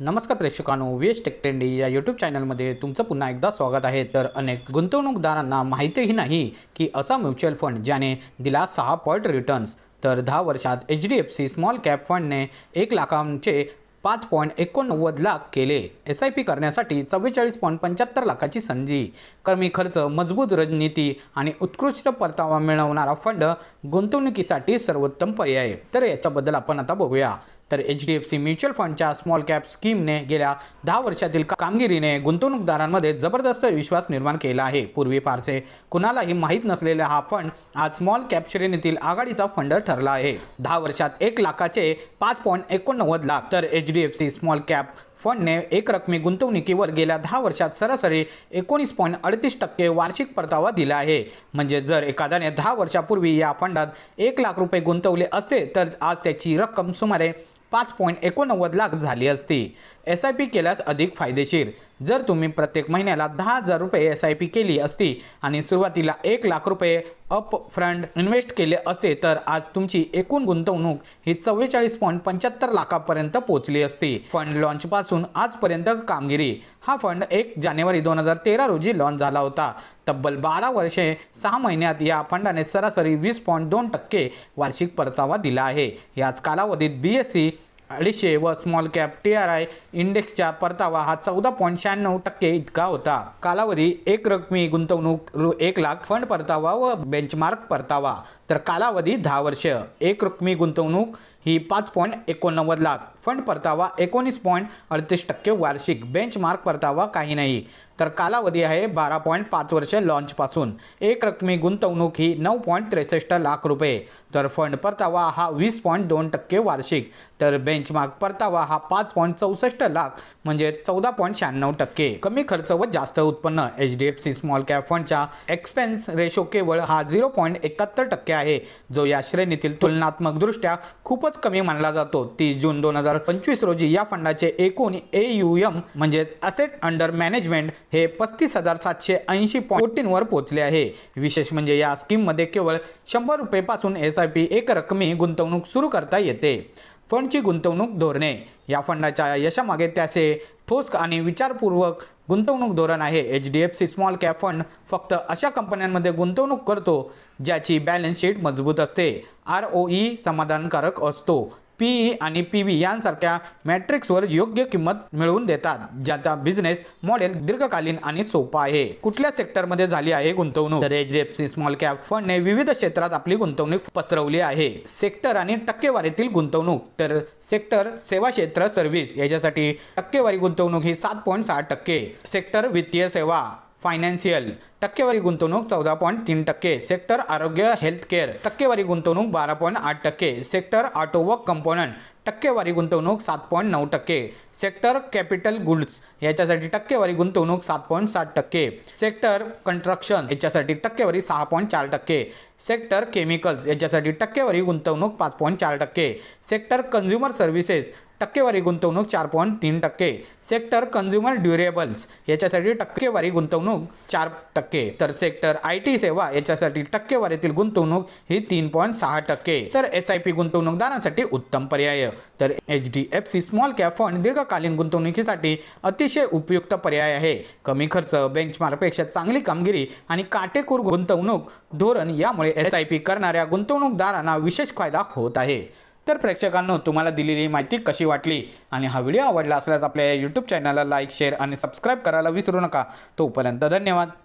नमस्कार प्रेक्षकांनो, VS take trendy या YouTube चॅनलमध्ये तुमचं पुन्हा एकदा स्वागत आहे। तर अनेक गुंतवणूकदारांना माहितीही नाही की असा म्युच्युअल फंड ज्याने दिला 6% रिटर्न्स। तर 10 वर्षात HDFC स्मॉल कॅप फंडने 1 लाखांचे 5.89 लाख केले। SIP करण्यासाठी 44.75 लाखाची संधी, कमी खर्च, मजबूत रणनीती आणि उत्कृष्ट परतावा मिळवणारा फंड गुंतवणुकीसाठी सर्वोत्तम पर्याय। तर याच्याबद्दल आपण आता बघूया। तर HDFC म्युच्युअल फंडच्या स्मॉल कॅप स्कीमने गेल्या 10 वर्षातील कामगिरीने गुंतवणूकदारांमध्ये जबरदस्त विश्वास निर्माण केला आहे। पूर्वी फारसे कुणालाही माहीत नसलेला हा फंड आज स्मॉल कॅप श्रेणीतील आघाडीचा फंड ठरला आहे। 10 वर्षात 1 लाखाचे 5.89 लाख। तर HDFC स्मॉल कॅप फंडने एकरकमी गुंतवणुकीवर गेल्या 10 वर्षात सरासरी 19.38% वार्षिक परतावा दिला आहे। म्हणजे जर एखाद्याने 10 वर्षापूर्वी या फंडात 1 लाख रुपये गुंतवले असते तर आज त्याची रक्कम सुमारे 5.89 लाख झाली असती। SIP केल्यास अधिक फायदेशीर। जर तुम्ही प्रत्येक महिन्याला 10,000 रुपये SIP केली असती आणि सुरुवातीला 1 लाख रुपये अप फ्रंट इन्व्हेस्ट केले असते तर आज तुमची एकूण गुंतवणूक ही 44.75 लाखापर्यंत पोहोचली असती। फंड लॉन्च पासून आजपर्यंत कामगिरी। हा फंड 1 जानेवारी 2013 रोजी लॉन्च झाला होता। तब्बल 12 वर्षे 6 महिन्यात या फंडाने सरासरी 20.2% वार्षिक परतावा दिला आहे। याच कालावधीत BSE 250 व स्मॉल कॅप TRI इंडेक्सचा परतावा हा 14.96% इतका होता। कालावधी एक रकमी गुंतवणूक 1 लाख, फंड परतावा व बेंचमार्क परतावा। तर कालावधी 10 वर्ष, एक रकमी गुंतवणूक ही 5.89 लाख, फंड परतावा 19.38% वार्षिक, बेंचमार्क परतावा काही नाही। तर कालावधी आहे 12.5 वर्ष लॉन्च पासून, एक रकमी गुंतवणूक ही 9.63 लाख रुपये। तर फंड परतावा हा 20.2% वार्षिक, तर बेंचमार्क परतावा हा 5.64 लाख म्हणजे 14.96%। कमी खर्च व जास्त उत्पन्न। HDFC स्मॉल कॅप फंडचा एक्सपेन्स रेशो केवळ हा 0.71% आहे, जो या श्रेणीतील तुलनात्मक दृष्ट्या खूपच कमी मानला जातो। 30 जून 2025 रोजी या फंडाचे एकूण AUM म्हणजे असेट अंडर मॅनेजमेंट हे 35,780 कोटींवर पोहोचले आहे। विशेष म्हणजे या स्कीम मध्ये केवळ 100 रुपये पासून SIP एक रकमी गुंतवणूक सुरू करता येते। फंडची गुंतवणूक धोरणे। या फंडाच्या यशामागे त्याचे ठोस आणि विचारपूर्वक गुंतवणूक धोरण आहे। HDFC स्मॉल कॅप फंड फक्त अशा कंपन्यांमध्ये गुंतवणूक करतो ज्याची बॅलन्स शीट मजबूत असते, ROE समाधानकारक असतो, PE आणि PB यांसारख्या मॅट्रिक्सवर योग्य किंमत मिळवून देतात, ज्याचा बिझनेस मॉडेल दीर्घकालीन आणि सोपा आहे। कुठल्या सेक्टरमध्ये झाली आहे गुंतवणूक? तर HDFC स्मॉल कॅप फंडने विविध क्षेत्रात आपली गुंतवणूक पसरवली आहे। सेक्टर आणि टक्केवारीतील गुंतवणूक। तर सेक्टर सेवा क्षेत्र सर्व्हिस याच्यासाठी टक्केवारी गुंतवणूक ही 7.6%। सेक्टर वित्तीय सेवा फायनान्शियल टक्केवारी गुंतवणूक 14.3%। सेक्टर आरोग्य हेल्थ केअर टक्केवारी गुंतवणूक 12.8%। सेक्टर ऑटो व कंपोनंट टक्केवारी गुंतवणूक 7.9%। सेक्टर कॅपिटल गुड्स याच्यासाठी टक्केवारी गुंतवणूक 7.7%। सेक्टर कंस्ट्रक्शन याच्यासाठी टक्केवारी 6.4%। सेक्टर केमिकल्स याच्यासाठी टक्केवारी गुंतवणूक 5.4%। सेक्टर कंझ्युमर सर्व्हिसेस टक्केवारी गुंतवणूक 4.3%। सेक्टर कंझ्युमर ड्युरेबल्स याच्यासाठी टक्केवारी गुंतवणूक 4%। तर सेक्टर IT सेवा याच्यासाठी टक्केवारीतील गुंतवणूक ही 3.6%। तर SIP गुंतवणूकदारांसाठी उत्तम पर्याय। तर HDFC स्मॉल कॅप फंड दीर्घकालीन गुंतवणुकीसाठी अतिशय उपयुक्त पर्याय आहे। कमी खर्च, बेंचमार्कपेक्षा चांगली कामगिरी आणि काटेकोर गुंतवणूक धोरण यामुळे SIP करणाऱ्या गुंतवणूकदारांना विशेष फायदा होत आहे। तर प्रेक्षकांनो, तुम्हाला दिलेली माहिती कशी वाटली आणि हा व्हिडिओ आवडला असल्यास आपल्या YouTube चॅनलला लाईक, शेअर आणि सबस्क्राईब करायला विसरू नका। तोपर्यंत धन्यवाद।